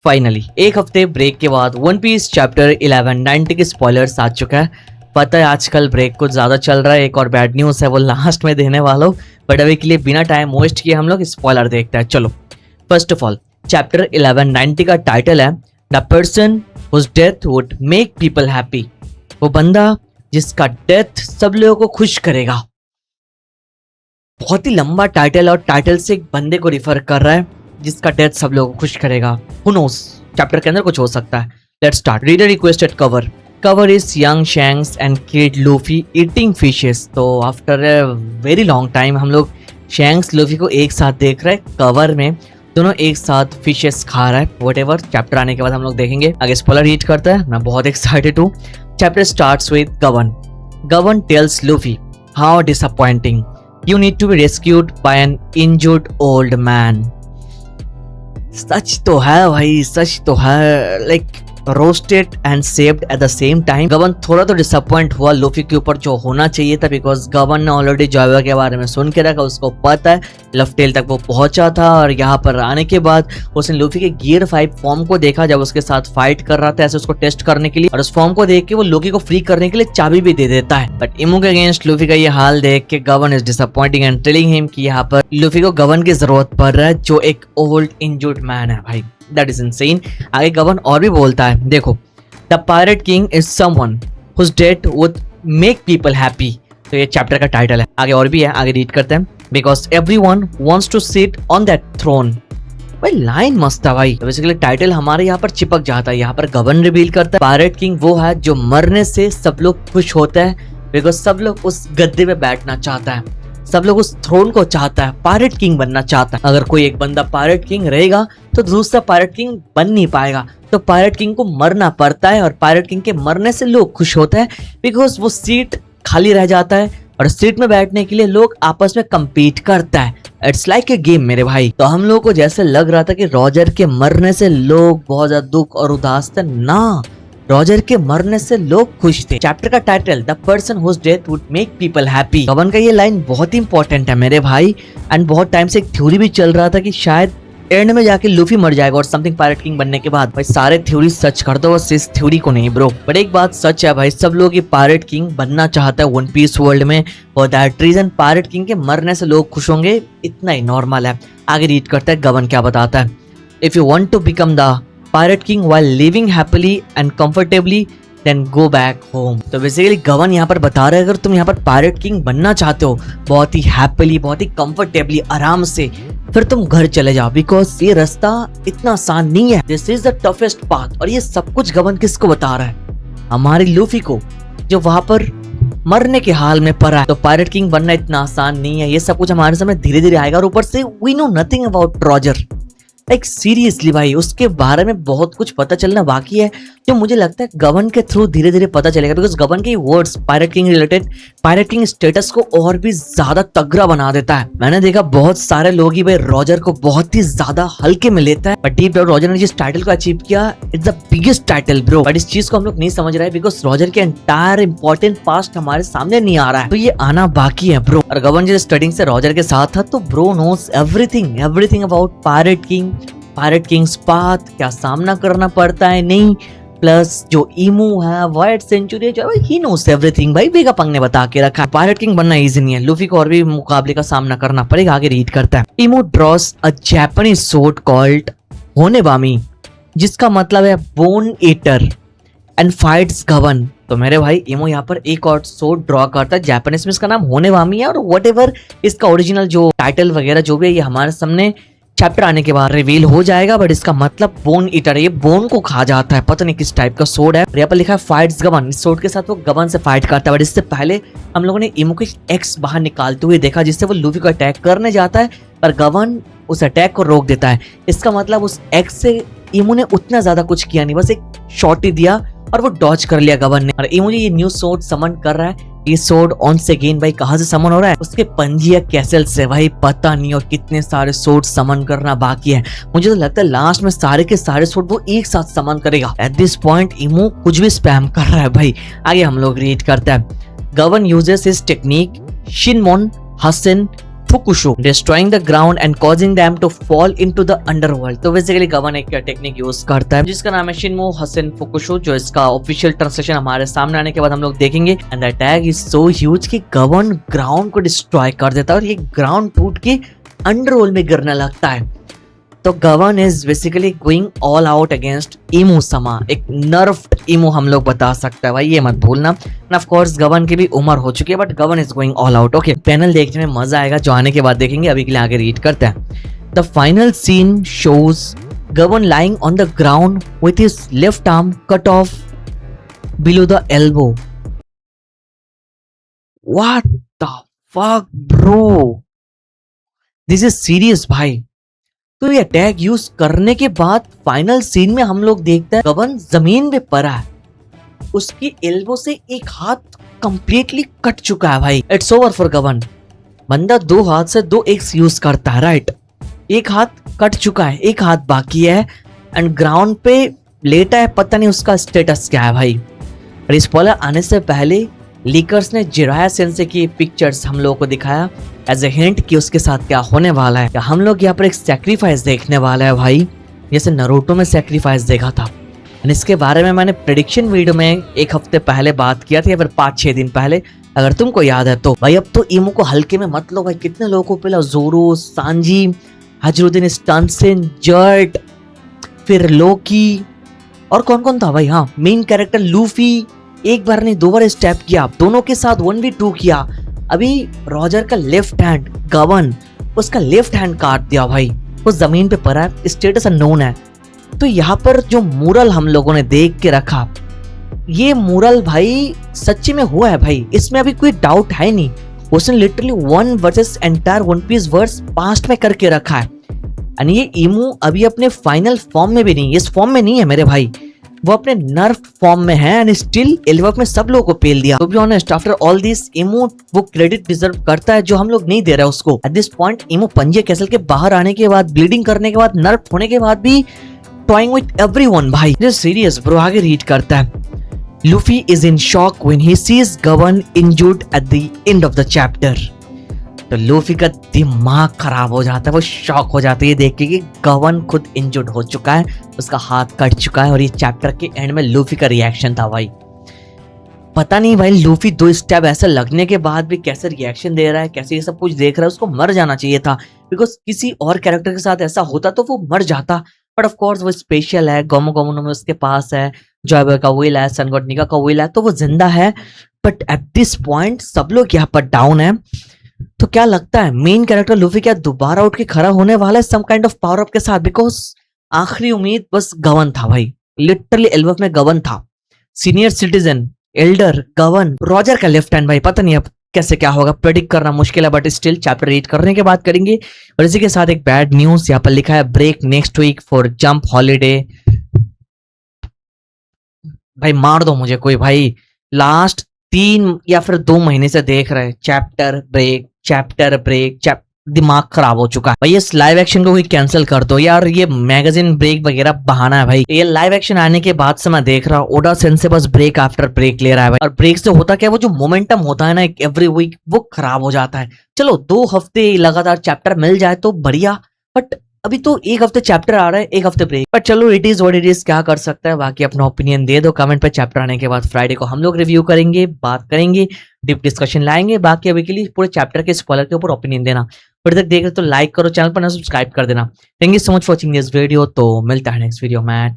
Finally एक हफ्ते break के बाद वन पीस चैप्टर 1190 के स्पॉयलर्स आ चुका है। पता है आजकल ब्रेक कुछ ज्यादा चल रहा है। एक और बैड न्यूज है वो लास्ट में देने वाला हूँ, बट अभी के लिए बिना टाइम वेस्ट किए हम लोग स्पॉयलर देखते हैं। चलो, फर्स्ट ऑफ ऑल चैप्टर 1190 का टाइटल है the person whose death would make people happy. वो बंदा जिसका डेथ सब लोगों को खुश करेगा। बहुत ही लंबा टाइटल और टाइटल से एक बंदे को रिफर कर रहा है जिसका डेथ सब लोगों को खुश करेगा। Who knows? चैप्टर के अंदर कुछ हो सकता है। Let's start. Reader requested cover. Cover is young Shanks and kid Luffy eating fishes. तो after a very long time हम लोग शैंक्स लूफी को एक साथ देख रहे हैं। कवर में दोनों एक साथ फिशेस खा रहा है। व्हाटएवर, चैप्टर आने के बाद हम लोग देखेंगे। आगे स्पॉइलर रीड करता है। मैं बहुत एक्साइटेड हूँ। Chapter starts with Gaban. Gaban tells Luffy how disappointing you need to be rescued by an injured old man। सच तो है भाई, सच तो है। Like roasted and saved at the same time. गवन थोड़ा तो डिसअपॉइंट हुआ लूफी के ऊपर जो होना चाहिए था, बिकॉज गवन ने ऑलरेडी जॉयवा के बारे में सुन के रखा। उसको पता है लफटेल तक वो पहुंचा था और यहाँ पर आने के बाद उसने लूफी के गियर 5 फॉर्म को देखा जब उसके साथ फाइट कर रहा था ऐसे उसको टेस्ट करने के लिए, और उस फॉर्म को देख के वो लूफी को फ्री करने के लिए चाबी भी दे देता है। बट इमू के अगेंस्ट लूफी का ये हाल देख के गवन is disappointing and telling him कि यहाँ पर लूफी को गवन की जरूरत पड़ रहा है जो एक ओल्ड इंजर्ड मैन है। भाई दैट इज इनसेन। आगे गवन और भी बोलता है, देखो the pirate king is someone whose death would make people happy. तो ये चैप्टर का टाइटल है। आगे और भी है, आगे रीड करते हैं। Because everyone wants to sit on that throne. भाई लाइन मस्त है भाई। तो बेसिकली टाइटल हमारे यहाँ पर चिपक जाता है। यहाँ पर गवन रिवील करता है पायरेट किंग वो है जो मरने से सब लोग खुश होते हैं, बिकॉज सब लोग उस गद्दे पे बैठना चाहता है, सब लोग उस थ्रोन को चाहता है, पायरेट किंग बनना चाहता है। अगर कोई एक बंदा पायरेट किंग रहेगा तो दूसरा पायरेट किंग बन नहीं पाएगा। तो पायरेट किंग को मरना पड़ता है और पायरेट किंग के मरने से लोग खुश होते हैं, बिकॉज वो सीट खाली रह जाता है और सीट में बैठने के लिए लोग आपस में compete करता है। इट्स लाइक ए गेम मेरे भाई। तो हम लोगों को जैसे लग रहा था कि रॉजर के मरने से लोग बहुत ज्यादा दुख और उदास थे, ना, रॉजर के मरने से लोग खुश थे। चैप्टर का title the person whose death would make people happy. Gaban का ये लाइन बहुत इंपॉर्टेंट है मेरे भाई। एंड बहुत टाइम से एक थ्योरी भी चल रहा था कि शायद एंड में जाके लूफी मर जाएगा और समथिंग पायरेट किंग बनने के बाद। भाई सारे थ्योरी सच कर दो, बस इस थ्योरी को नहीं ब्रो। बट एक बात सच है भाई, सब लोग ये पायरेट किंग बनना चाहता है वन पीस वर्ल्ड में, और दैट रीजन पायरेट किंग के मरने से लोग खुश होंगे, इतना ही नॉर्मल है। आगे रीड करते हैं गवन क्या बताता है। If you want to become the pirate king while living happily and comfortably then go back home। तो बेसिकली गवन यहाँ पर बता रहे हैं अगर तुम यहाँ पर पायरेट किंग बनना चाहते हो बहुत ही हैप्पीली, बहुत ही कंफर्टेबली, आराम से, फिर तुम घर चले जाओ, बिकॉज ये रास्ता इतना आसान नहीं है। This is the toughest path. और ये सब कुछ गवन किसको बता रहा है? हमारी लूफी को, जो वहां पर मरने के हाल में पड़ा है। तो पायरेट किंग बनना इतना आसान नहीं है। ये सब कुछ हमारे सामने धीरे धीरे आएगा। और ऊपर से we know nothing about Roger. Like seriously भाई, उसके बारे में बहुत कुछ पता चलना बाकी है, जो मुझे लगता है गवन के थ्रू धीरे धीरे पता चलेगा। बिकॉज गवन के words pirate king related pirate king status को और भी ज्यादा तगड़ा बना देता है। मैंने देखा बहुत सारे लोग ही भाई रॉजर को बहुत ही ज्यादा हल्के में लेता है, बट डीप डाउन रॉजर ने जिस टाइटल को अचीव किया, it's the biggest title bro. But इस चीज को हम लोग नहीं समझ रहे हैं बिकॉज रॉजर के एंटायर इंपॉर्टेंट पास्ट हमारे सामने नहीं आ रहा है, तो ये आना बाकी है ब्रो। और गवन जिस स्टार्टिंग से रॉजर के साथ था, तो bro knows everything about pirate king, pirate kings path, क्या सामना करना पड़ता है, नहीं, प्लस जो इमू है, वाइट सेंचुरी, जो ही नोस एवरीथिंग। भाई वेगापंग ने बता के रखा है पायरेट किंग बनना इजी नहीं है। लूफी को और भी मुकाबले का सामना करना पड़ेगा। आगे रीड करता है। Imu draws a Japanese sword called Honebami, जिसका मतलब है बोन ईटर, एंड फाइट्स गवन। तो मेरे भाई इमो यहाँ पर एक और सोर्ड ड्रॉ करता है जापानीज में, इसका नाम होनेबामी है। और व्हाटएवर इसका ओरिजिनल जो टाइटल वगैरह जो भी है, ये हमारे सामने चैप्टर आने के बाद रिवील हो जाएगा। बट इसका मतलब बोन ईटर है, ये बोन को खा जाता है। पता नहीं किस टाइप का सोर्ड है। यहाँ पर लिखा है फाइट्स गवन। इस सोर्ड के साथ वो गवन से फाइट करता है। बट इससे पहले हम लोगों ने इमो के एक्स बाहर निकालते हुए देखा, जिससे वो लूफी को अटैक करने जाता है, पर गवन उस अटैक को रोक देता है। इसका मतलब उस एक्स से इमो ने उतना ज्यादा कुछ किया नहीं, बस एक शॉट ही दिया और वो डॉज कर लिया गवन ने। और इमो ये न्यू सोर्ड समन कर रहा है। ये सोर्ड ऑन से अगेन भाई कहाँ से समन हो रहा है? उसके पंजिया कैसल से। भाई पता नहीं और कितने सारे सोर्ड समन करना बाकी है। मुझे तो लगता है लास्ट में सारे के सारे सोर्ड वो एक साथ समन करेगा। एट दिस पॉइंट इमो कुछ भी स्पैम कर रहा है भाई। आगे हम लोग रीड करते हैं। गवन यूजेस हिज टेक्निक शिनमोन हसन Fukusho, destroying the ground and causing them to fall into the underworld. तो बेसिकली गवन एक टेक्निक यूज करता है जिसका नाम है शिनमो हसन फुकुशो, जो इसका ऑफिशियल ट्रांसलेशन हमारे सामने आने के बाद हम लोग देखेंगे। And the attack is so huge कि गवन ग्राउंड को डिस्ट्रॉय कर देता है और ये ग्राउंड टूट के अंडरवर्ल्ड में गिरने लगता है। तो गवन is basically going all out against emu समा, एक नर्व्ड इमू हम लोग बता सकते हैं भाई, ये मत भूलना। ऑफ कोर्स गवन की भी उम्र हो चुकी है बट गवन is going all out. Okay, panel देखने में मजा आएगा, जो आने के बाद देखेंगे। अभी के लिए आगे रीड करते हैं। द फाइनल सीन शोज गवन lying on the ground with his left arm cut off below the elbow. What the fuck bro, this is serious भाई। तो ये अटैक यूज करने के बाद फाइनल सीन में हम लोग देखते हैं गवन जमीन पे पड़ा है, उसकी एल्बो से एक हाथ कंप्लीटली कट चुका है भाई। इट्स ओवर फॉर गवन। बंदा दो हाथ से दो एक्स यूज करता है, राइट? एक हाथ कट चुका है, एक हाथ बाकी है एंड ग्राउंड पे लेटा है, पता नहीं उसका स्टेटस क्या है भाई। और स्पॉइलर आने से पहले लीकर्स ने जिराया सेंसे की पिक्चर्स हम लोगों को दिखाया एज ए हिंट कि उसके साथ क्या होने वाला है। हम लोग यहाँ पर एक सैक्रिफाइस देखने वाला है भाई, जैसे नरूटो में सैक्रिफाइस देखा था। और इसके बारे में मैंने प्रेडिक्शन वीडियो में एक हफ्ते पहले बात किया था या फिर 5-6 दिन पहले, अगर तुमको याद है तो। भाई अब तो इमो को हल्के में मत लो भाई, कितने लोगों को पहला जोरो, सांजी, हजरुद्दीन स्टानसेन, जर्ट, फिर लोकी और कौन कौन था भाई। हाँ, मेन कैरेक्टर लूफी एक बार नहीं 2 बार स्टेप किया, दोनों के साथ 1v2 किया। अभी रॉजर का लेफ्ट हैंड गवन, उसका लेफ्ट हैंड काट दिया भाई, वो जमीन पे पड़ा है, स्टेटस अननोन है। तो यहाँ पर जो मूरल हम लोगों ने देख के रखा, ये मूरल भाई सच्ची में हुआ है भाई, इसमें अभी कोई डाउट है नहीं। उसने literally 1 versus entire One Piece verse past में करके रखा है। एंड ये इमू अभी अपने फाइनल फॉर्म में भी नहीं, इस फॉर्म में नहीं है मेरे भाई, वो अपने नर्व फॉर्म में है एंड स्टिल एल्वर्क में सब लोगों को पेल दिया। To be honest, after all this Imu वो क्रेडिट डिजर्व करता है जो हम लोग नहीं दे रहे उसको। एट दिस पॉइंट इमो पंजे कैसल के बाहर आने के बाद, ब्लीडिंग करने के बाद, नर्व होने के बाद भी टॉइंग विद एवरीवन भाई। This serious bro. आगे रीड करता है। Luffy is in shock when he sees Gaban injured at the end of the chapter. तो लूफी का दिमाग खराब हो जाता है, वो शॉक हो जाता है ये देख के कि गवन खुद इंजर्ड हो चुका है, उसका हाथ कट चुका है। और ये चैप्टर के एंड में लूफी का रिएक्शन था भाई। पता नहीं भाई लूफी 2 स्टेप ऐसे लगने के बाद भी कैसे रिएक्शन दे रहा है, कैसे ये सब कुछ देख रहा है। उसको मर जाना चाहिए था, बिकॉज किसी और कैरेक्टर के साथ ऐसा होता तो वो मर जाता। बट ऑफ कोर्स वो स्पेशल है, गोमो गोमो में उसके पास है, जॉयबॉय का विल है, सन गॉड निका का विल है, तो वो जिंदा है। बट एट दिस पॉइंट सब लोग यहाँ पर डाउन है। तो क्या लगता है मेन कैरेक्टर लूफी क्या दोबारा उठ के खड़ा होने वाला है some kind of power up के साथ? बिकॉज आखिरी उम्मीद बस गवन था भाई, लिटरली एल्वर्क में गवन था, सीनियर सिटीजन, एल्डर गवन, रॉजर का लेफ्ट हैंड भाई। पता नहीं अब कैसे क्या होगा, प्रेडिक्ट करना मुश्किल है, बट स्टिल चैप्टर रीड करने के बाद करेंगे। और इसी के साथ एक बैड न्यूज यहाँ पर लिखा है, break next week for Jump holiday. भाई मार दो मुझे कोई भाई, लास्ट 3 या फिर 2 महीने से देख रहे हैं चैप्टर ब्रेक, चैप्टर ब्रेक, दिमाग खराब हो चुका है भाई। इस लाइव एक्शन को भी कैंसिल कर दो यार, ये मैगजीन ब्रेक वगैरह बहाना है भाई। ये लाइव एक्शन आने के बाद से मैं देख रहा हूँ ओडा सेंसे बस ब्रेक आफ्टर ब्रेक ले रहा है भाई। और ब्रेक से होता क्या, वो जो मोमेंटम होता है ना एवरी वीक, वो खराब हो जाता है। चलो 2 हफ्ते लगातार चैप्टर मिल जाए तो बढ़िया, बट अभी तो 1 हफ्ते चैप्टर आ रहा है, 1 हफ्ते ब्रेक। बट चलो it is what it is, क्या कर सकता है। बाकी अपना ओपिनियन दे दो कमेंट पे। चैप्टर आने के बाद फ्राइडे को हम लोग रिव्यू करेंगे, बात करेंगे, डीप डिस्कशन लाएंगे। बाकी अभी के लिए पूरे चैप्टर के स्पॉइलर के ऊपर ओपिनियन देना। फिर तक देख रहे तो लाइक करो, चैनल पर ना सब्सक्राइब कर देना। Thank you so much for watching this video. तो मिलता है नेक्स्ट वीडियो में।